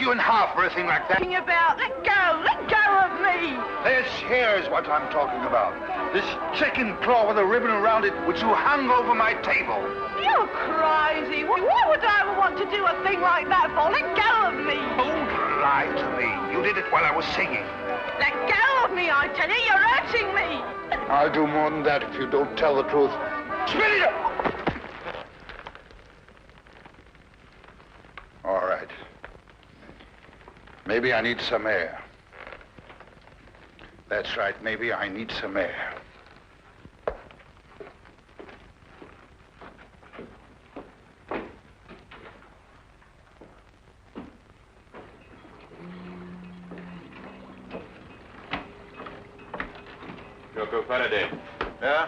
you in half for a thing like that. About, let go of me. Here's what I'm talking about. This chicken claw with a ribbon around it, which you hung over my table. You're crazy. Why would I ever want to do a thing like that for? Let go of me. Don't lie to me. You did it while I was singing. Let go of me, I tell you. You're hurting me. I'll do more than that if you don't tell the truth. Spit it up! All right. Maybe I need some air. That's right, maybe I need some air. Dr. Faraday. Yeah?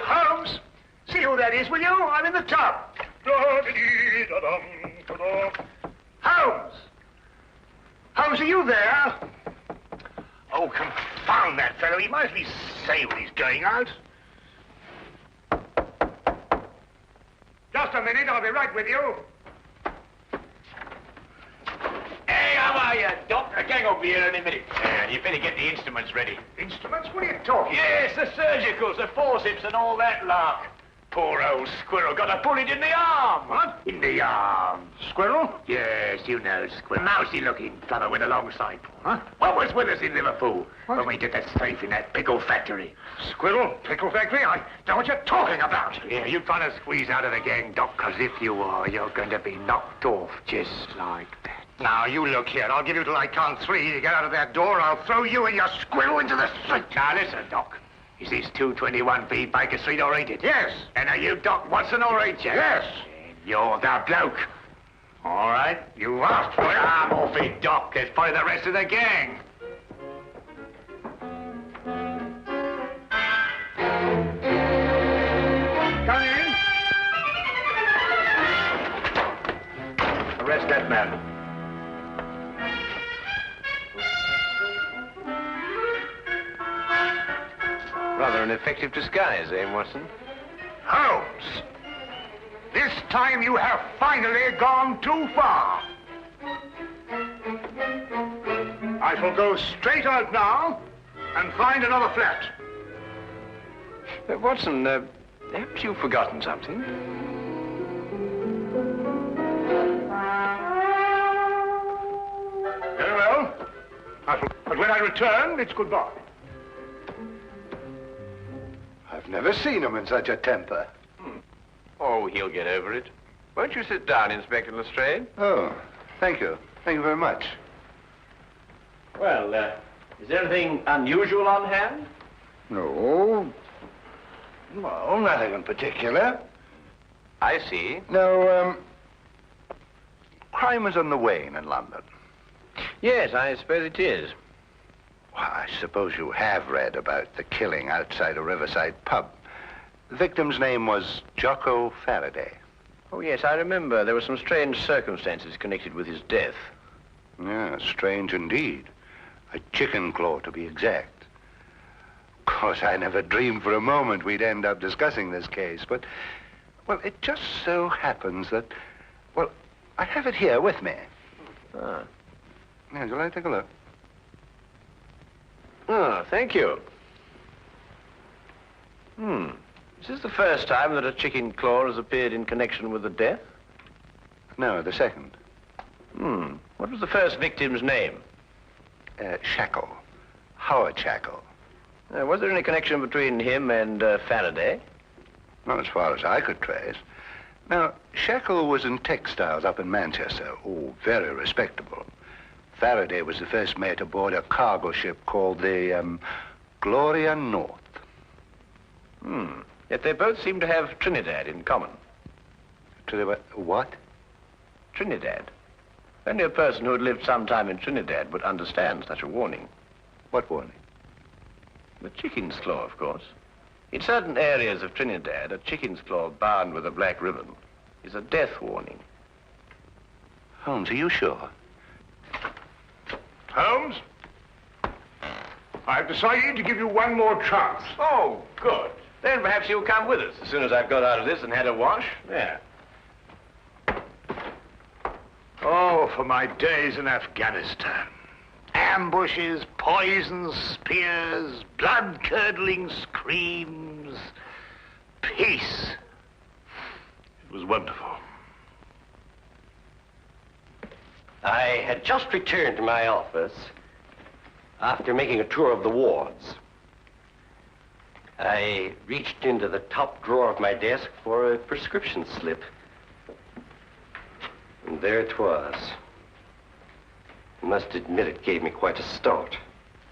Holmes, see who that is, will you? I'm in the top. Holmes! Holmes, are you there? Oh, confound that fellow. He might as well say when he's going out. Just a minute, I'll be right with you. Hey, how are you, Doc? I can't over here any minute. You better get the instruments ready. Instruments? What are you talking? Yes, the surgicals, the forceps and all that lark. Poor old squirrel got a bullet in the arm. What? In the arm. Squirrel? Yes, you know, squirrel. Mousy-looking fellow with a long side. Huh? What was with us in Liverpool when we did that strafe in that pickle factory? Squirrel? Pickle factory? I don't know what you're talking about. Yeah, you trying to squeeze out of the gang, Doc, because if you are, you're going to be knocked off just like that. Now, you look here. I'll give you till I count 3 to get out of that door, or I'll throw you and your squirrel into the street. Now, listen, Doc. Is this 221B Baker Street, or ain't it? Yes. And are you Doc Watson, or ain't you? Yes. And you're the bloke. All right. You asked for it. I'm off it, Doc. There's probably the rest of the gang. Come in. Arrest that man. Rather an effective disguise, eh, Watson? Holmes, this time you have finally gone too far. I shall go straight out now and find another flat. Watson, haven't you forgotten something? Very well. But when I return, it's goodbye. I've never seen him in such a temper. Oh, he'll get over it. Won't you sit down, Inspector Lestrade? Oh, thank you. Thank you very much. Well, is there anything unusual on hand? No. Well, nothing in particular. I see. No, crime is on the wane in London. Yes, I suppose it is. Well, I suppose you have read about the killing outside a riverside pub. The victim's name was Jocko Faraday. Oh, yes, I remember. There were some strange circumstances connected with his death. Yeah, strange indeed. A chicken claw, to be exact. Of course, I never dreamed for a moment we'd end up discussing this case, but, well, it just so happens that, well, I have it here with me. Ah. Yeah, would you like to take a look? Oh, thank you. Is this the first time that a chicken claw has appeared in connection with the death? No, the second. What was the first victim's name? Shackle. Howard Shackle. Was there any connection between him and Faraday? Not as far as I could trace. Now, Shackle was in textiles up in Manchester. Oh, very respectable. Faraday was the first mate aboard a cargo ship called the, Gloria North. Yet they both seem to have Trinidad in common. What? Trinidad. Only a person who had lived some time in Trinidad would understand such a warning. What warning? The chicken's claw, of course. In certain areas of Trinidad, a chicken's claw bound with a black ribbon is a death warning. Holmes, are you sure? Holmes? I've decided to give you one more chance. Oh, good. Then perhaps you'll come with us as soon as I've got out of this and had a wash. There. Oh, for my days in Afghanistan. Ambushes, poisons, spears, blood-curdling screams. Peace. It was wonderful. I had just returned to my office after making a tour of the wards. I reached into the top drawer of my desk for a prescription slip. And there it was. I must admit it gave me quite a start.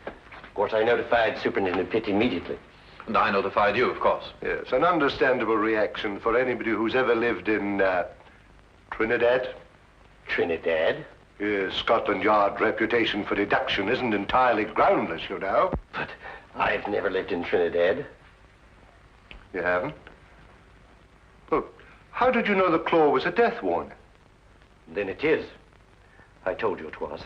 Of course, I notified Superintendent Pitt immediately. And I notified you, of course. Yes, an understandable reaction for anybody who's ever lived in Trinidad. Trinidad? Yes, Scotland Yard's reputation for deduction isn't entirely groundless, you know. But I've never lived in Trinidad. You haven't? Look, how did you know the claw was a death warning? Then it is. I told you it was.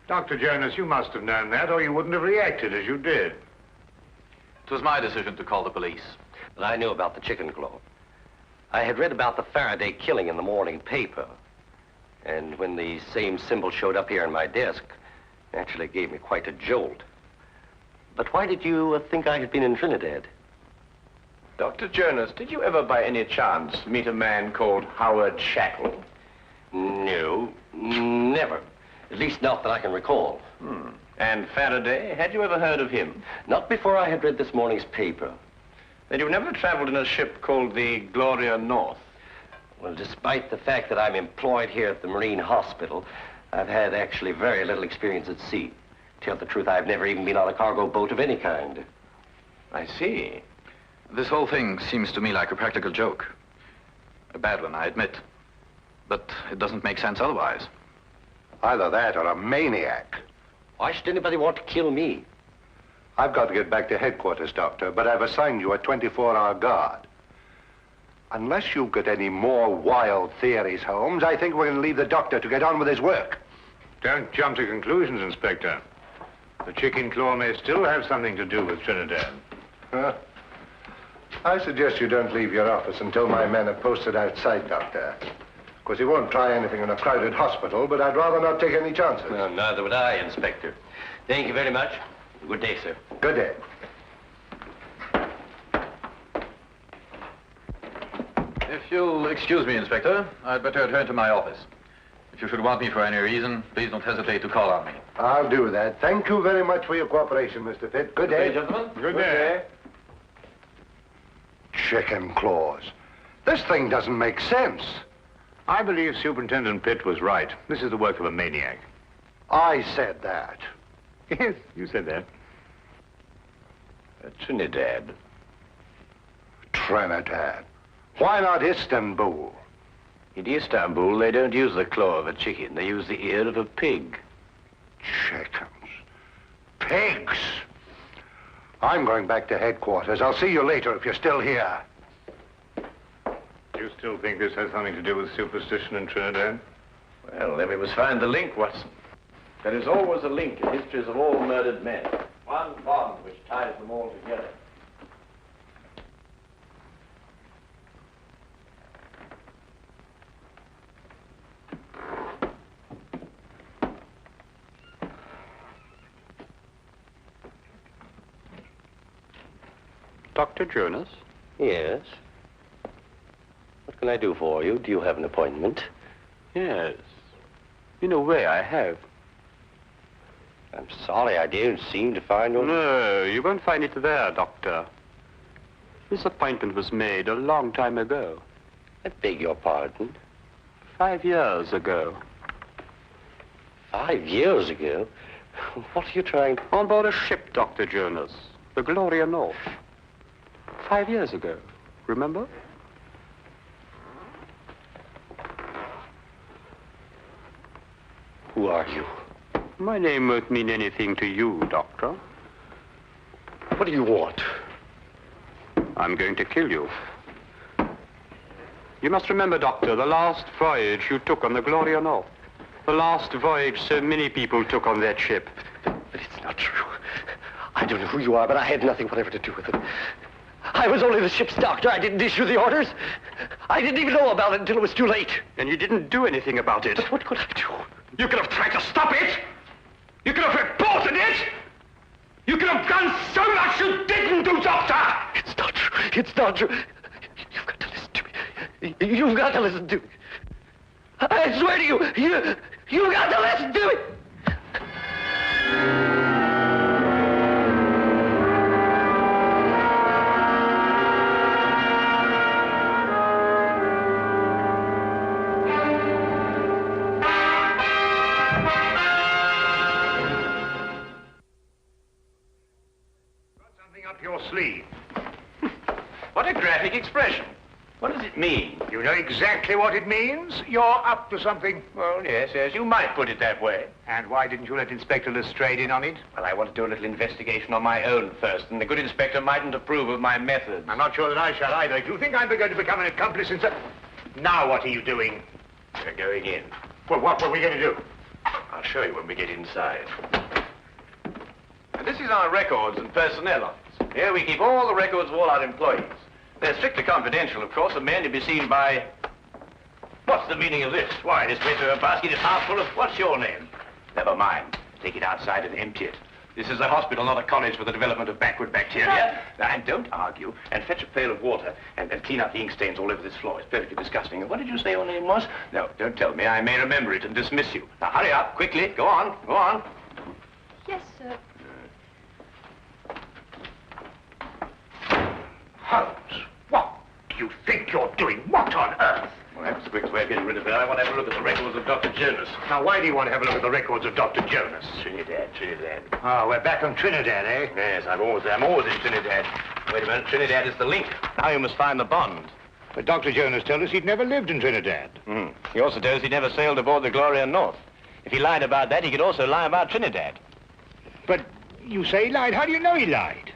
Dr. Jonas, you must have known that, or you wouldn't have reacted as you did. It was my decision to call the police. But I knew about the chicken claw. I had read about the Faraday killing in the morning paper. And when the same symbol showed up here on my desk, actually gave me quite a jolt. But why did you think I had been in Trinidad? Dr. Jonas, did you ever by any chance meet a man called Howard Shackle? No, never. At least not that I can recall. And Faraday, had you ever heard of him? Not before I had read this morning's paper. Then you've never traveled in a ship called the Gloria North? Well, despite the fact that I'm employed here at the Marine Hospital, I've had actually very little experience at sea. To tell the truth, I've never even been on a cargo boat of any kind. I see. This whole thing seems to me like a practical joke. A bad one, I admit. But it doesn't make sense otherwise. Either that or a maniac. Why should anybody want to kill me? I've got to get back to headquarters, Doctor, but I've assigned you a 24-hour guard. Unless you've got any more wild theories, Holmes, I think we're going to leave the doctor to get on with his work. Don't jump to conclusions, Inspector. The chicken claw may still have something to do with Trinidad. Huh? I suggest you don't leave your office until my men are posted outside, Doctor. Of course, he won't try anything in a crowded hospital, but I'd rather not take any chances. Well, neither would I, Inspector. Thank you very much. Good day, sir. Good day. If you'll excuse me, Inspector, I'd better return to my office. If you should want me for any reason, please don't hesitate to call on me. I'll do that. Thank you very much for your cooperation, Mr. Pitt. Good day. gentlemen. Good day. Chicken claws. This thing doesn't make sense. I believe Superintendent Pitt was right. This is the work of a maniac. I said that. Yes, you said that. Trinidad. Trinidad. Why not Istanbul? In Istanbul, they don't use the claw of a chicken. They use the ear of a pig. Chickens. Pigs. I'm going back to headquarters. I'll see you later if you're still here. You still think this has something to do with superstition in Trinidad? Well, then we must find the link, Watson. There is always a link in histories of all murdered men. One bond which ties them all together. Dr. Jonas? Yes. What can I do for you? Do you have an appointment? Yes. In a way, I have. I'm sorry, I didn't seem to find one. No, you won't find it there, Doctor. This appointment was made a long time ago. I beg your pardon. 5 years ago. 5 years ago? What are you trying... On board a ship, Dr. Jonas. The Gloria North. 5 years ago. Remember? Who are you? My name won't mean anything to you, Doctor. What do you want? I'm going to kill you. You must remember, Doctor, the last voyage you took on the Gloria North. The last voyage so many people took on that ship. But it's not true. I don't know who you are, but I had nothing whatever to do with it. I was only the ship's doctor. I didn't issue the orders. I didn't even know about it until it was too late. And you didn't do anything about it. But what could I do? You could have tried to stop it. You could have reported it. You could have done so much you didn't do, Doctor. It's not true. It's not true. You've got to listen to me. You've got to listen to me. I swear to you, you've got to listen to me. Up your sleeve. What a graphic expression. What does it mean? You know exactly what it means. You're up to something. Well, yes, you might put it that way. And why didn't you let Inspector Lestrade in on it? Well, I want to do a little investigation on my own first, and the good inspector mightn't approve of my methods. I'm not sure that I shall either. Do you think I'm going to become an accomplice in Now what are you doing? We're going in. Well, what were we going to do? I'll show you when we get inside. And this is our records and personnel office. Here we keep all the records of all our employees. They're strictly confidential, of course, and men to be seen by... What's the meaning of this? Why, this Mr. basket is half full of... What's your name? Never mind. Take it outside and empty it. This is a hospital, not a college for the development of backward bacteria. Now, and don't argue, and fetch a pail of water, and clean up the ink stains all over this floor. It's perfectly disgusting. And what did you say your name was? No, don't tell me. I may remember it and dismiss you. Now, hurry up, quickly. Go on, go on. Yes, sir. Holmes, what do you think you're doing? What on earth? Well, that's the quickest way of getting rid of her. I want to have a look at the records of Dr. Jonas. Now, why do you want to have a look at the records of Dr. Jonas? Trinidad. Oh, we're back on Trinidad, eh? Yes, I'm always in Trinidad. Wait a minute, Trinidad is the link. Now you must find the bond. But Dr. Jonas told us he'd never lived in Trinidad. He also told us he never sailed aboard the Gloria North. If he lied about that, he could also lie about Trinidad. But you say he lied. How do you know he lied?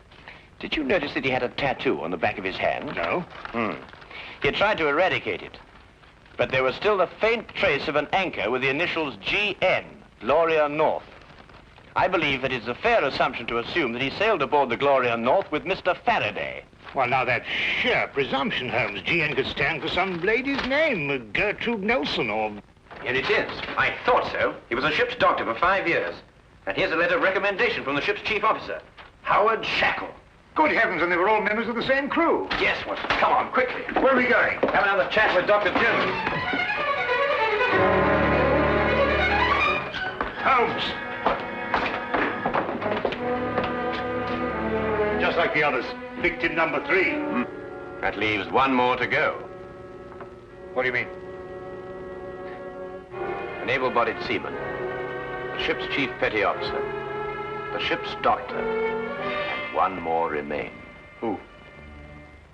Did you notice that he had a tattoo on the back of his hand? No. He had tried to eradicate it. But there was still the faint trace of an anchor with the initials GN, Gloria North. I believe that it's a fair assumption to assume that he sailed aboard the Gloria North with Mr. Faraday. Well, now, that's sheer presumption, Holmes. GN could stand for some lady's name, Gertrude Nelson, or... Here it is. I thought so. He was a ship's doctor for 5 years. And here's a letter of recommendation from the ship's chief officer, Howard Shackle. Good heavens, and they were all members of the same crew. Yes, well, come on, quickly. Where are we going? Have another chat with Dr. Jones. Holmes! Just like the others. Victim number 3. That leaves one more to go. What do you mean? An able-bodied seaman, the ship's chief petty officer, the ship's doctor, and one more remain. Who?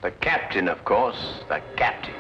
The captain, of course, the captain.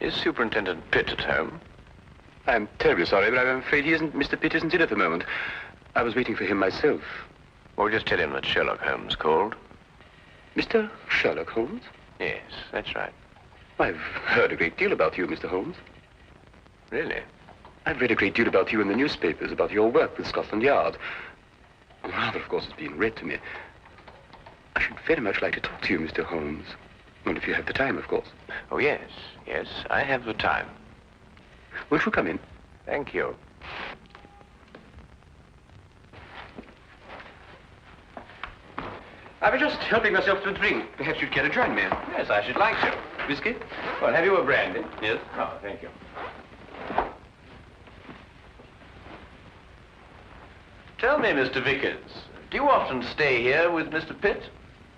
Is Superintendent Pitt at home? I'm terribly sorry, but I'm afraid Mr. Pitt isn't in at the moment. I was waiting for him myself. Well, just tell him that Sherlock Holmes called. Mr. Sherlock Holmes? Yes, that's right. I've heard a great deal about you, Mr. Holmes. Really? I've read a great deal about you in the newspapers, about your work with Scotland Yard. Rather, of course, it's been read to me. I should very much like to talk to you, Mr. Holmes. Well, if you have the time, of course. Oh, yes, yes, I have the time. Won't you come in? Thank you. I was just helping myself to a drink. Perhaps you'd care to join me. Yes, I should like to. Whiskey? Well, have you a brandy? Yes. Oh, thank you. Tell me, Mr. Vickers, do you often stay here with Mr. Pitt?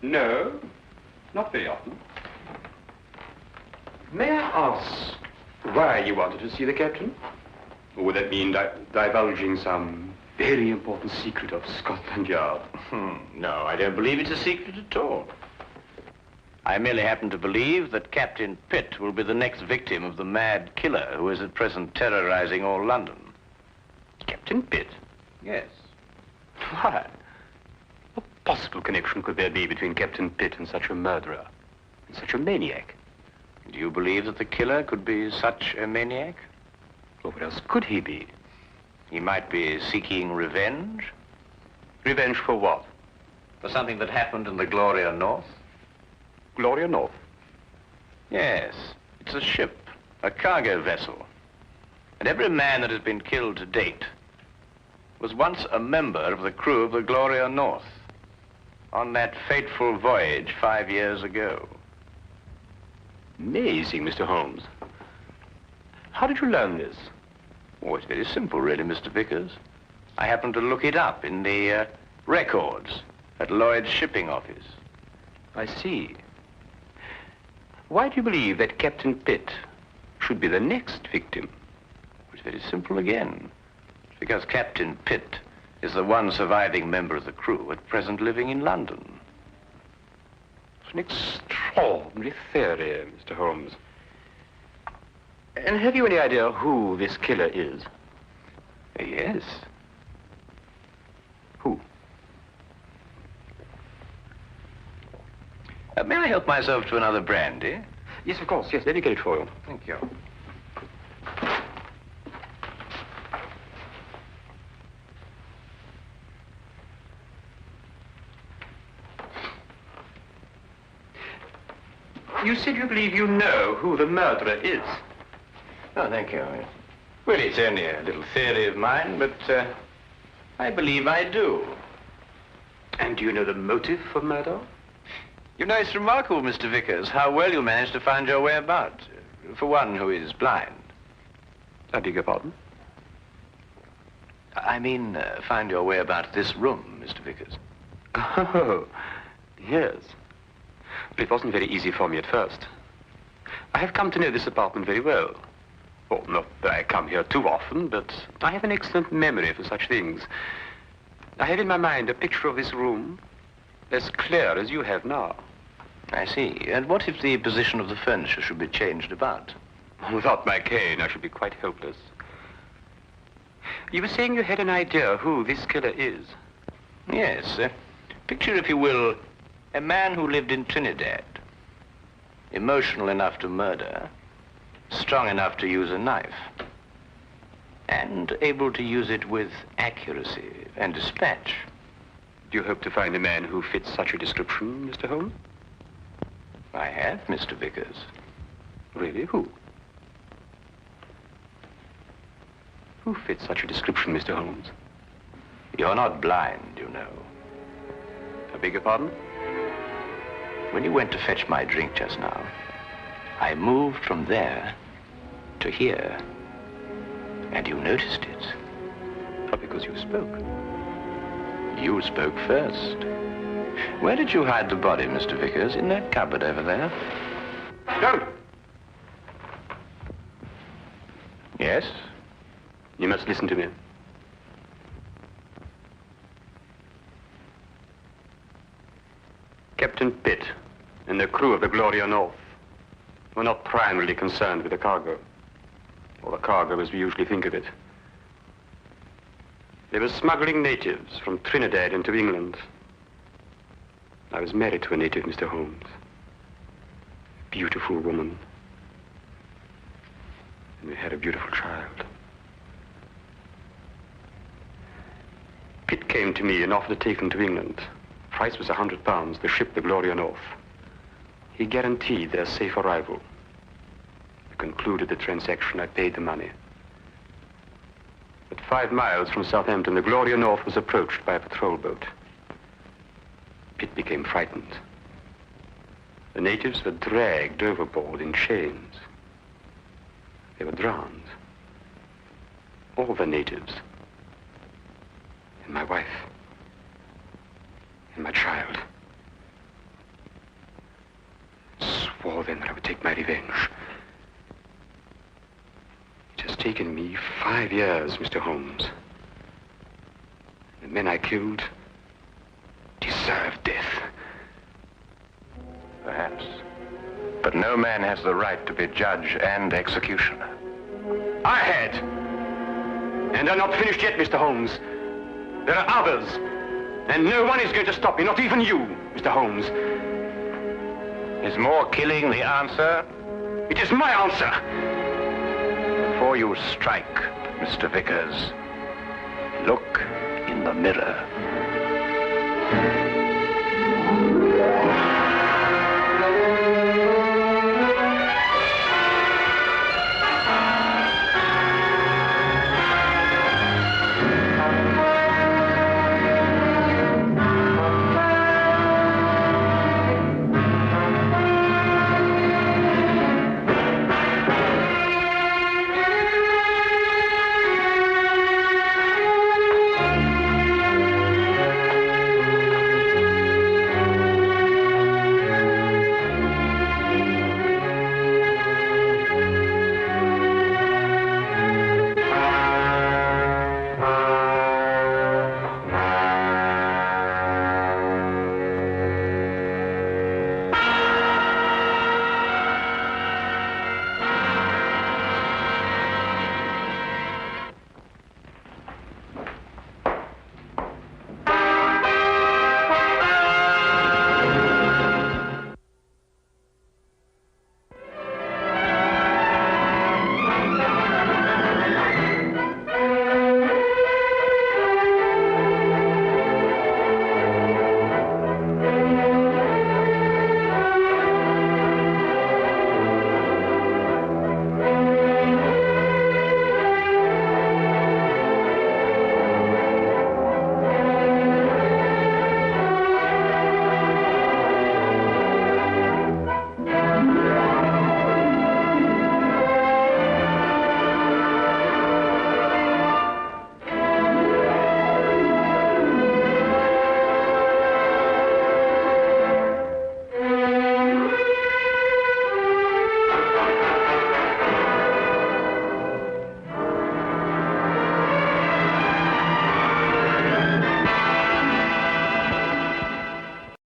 No, not very often. May I ask why you wanted to see the captain? Or would that mean divulging some very important secret of Scotland Yard? No, I don't believe it's a secret at all. I merely happen to believe that Captain Pitt will be the next victim of the mad killer who is at present terrorizing all London. Captain Pitt? Yes. Why? What possible connection could there be between Captain Pitt and such a murderer, and such a maniac? Do you believe that the killer could be such a maniac? Well, what else could he be? He might be seeking revenge. Revenge for what? For something that happened in the Gloria North. Gloria North? Yes, it's a ship, a cargo vessel. And every man that has been killed to date was once a member of the crew of the Gloria North on that fateful voyage 5 years ago. Amazing, Mr. Holmes. How did you learn this? Oh, it's very simple, really, Mr. Vickers. I happened to look it up in the records at Lloyd's shipping office. I see. Why do you believe that Captain Pitt should be the next victim? It's very simple again. It's because Captain Pitt is the one surviving member of the crew at present living in London. It's an extraordinary theory, Mr. Holmes. And have you any idea who this killer is? Yes. Who? May I help myself to another brandy? Yes, of course. Yes, let me get it for you. Thank you. You said you believe you know who the murderer is. Oh, thank you. Well, it's only a little theory of mine, but I believe I do. And do you know the motive for murder? You know, it's remarkable, Mr. Vickers, how well you managed to find your way about, for one who is blind. I beg your pardon? I mean, find your way about this room, Mr. Vickers. Oh, yes. But it wasn't very easy for me at first. I have come to know this apartment very well. Well, not that I come here too often, but I have an excellent memory for such things. I have in my mind a picture of this room as clear as you have now. I see. And what if the position of the furniture should be changed about? Without my cane, I should be quite helpless. You were saying you had an idea who this killer is. Yes. Picture, if you will, a man who lived in Trinidad. Emotional enough to murder, strong enough to use a knife, and able to use it with accuracy and dispatch. Do you hope to find a man who fits such a description, Mr. Holmes? I have, Mr. Vickers. Really? Who? Who fits such a description, Mr. Holmes? You're not blind, you know. I beg your pardon? When you went to fetch my drink just now, I moved from there to here, and you noticed it. Oh, because you spoke. You spoke first. Where did you hide the body, Mr. Vickers? In that cupboard over there? Don't! Yes? You must listen to me. Captain Pitt and the crew of the Gloria North were not primarily concerned with the cargo, or the cargo as we usually think of it. They were smuggling natives from Trinidad into England. I was married to a native, Mr. Holmes. Beautiful woman. And we had a beautiful child. Pitt came to me and offered to take them to England. Price was £100, the ship, the Gloria North. He guaranteed their safe arrival. I concluded the transaction. I paid the money. At 5 miles from Southampton, the Gloria North was approached by a patrol boat. Pitt became frightened. The natives were dragged overboard in chains. They were drowned. All the natives. And my wife. And my child. Swore then that I would take my revenge. It has taken me 5 years, Mr. Holmes. The men I killed deserve death. Perhaps. But no man has the right to be judge and executioner. I had. And I'm not finished yet, Mr. Holmes. There are others. And no one is going to stop me, not even you, Mr. Holmes. Is more killing the answer? It is my answer. Before you strike, Mr. Vickers, look in the mirror.